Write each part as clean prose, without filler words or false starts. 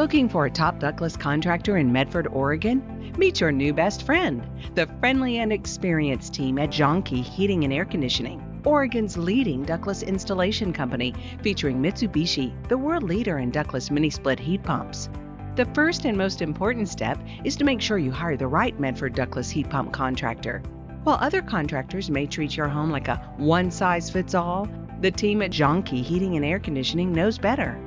Looking for a top ductless contractor in Medford, Oregon? Meet your new best friend, the friendly and experienced team at Jahnke Heating and Air Conditioning, Oregon's leading ductless installation company, featuring Mitsubishi, the world leader in ductless mini-split heat pumps. The first and most important step is to make sure you hire the right Medford ductless heat pump contractor. While other contractors may treat your home like a one-size-fits-all, the team at Jahnke Heating and Air Conditioning knows better.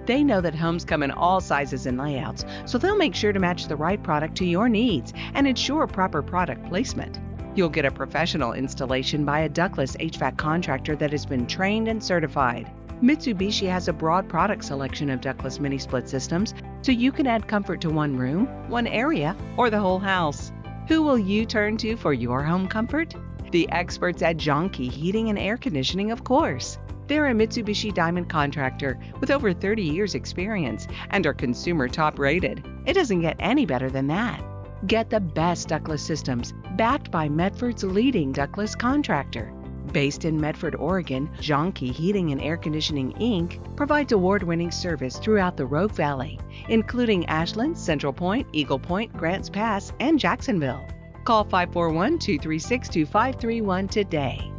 They know that homes come in all sizes and layouts, so they'll make sure to match the right product to your needs and ensure proper product placement. You'll get a professional installation by a ductless HVAC contractor that has been trained and certified. Mitsubishi has a broad product selection of ductless mini-split systems, so you can add comfort to one room, one area, or the whole house. Who will you turn to for your home comfort? The experts at Jahnke Heating and Air Conditioning, of course. They're a Mitsubishi Diamond contractor with over 30 years experience and are consumer top rated. It doesn't get any better than that. Get the best ductless systems backed by Medford's leading ductless contractor. Based in Medford, Oregon, Jahnke Heating and Air Conditioning, Inc. provides award-winning service throughout the Rogue Valley, including Ashland, Central Point, Eagle Point, Grants Pass, and Jacksonville. Call 541-236-2531 today.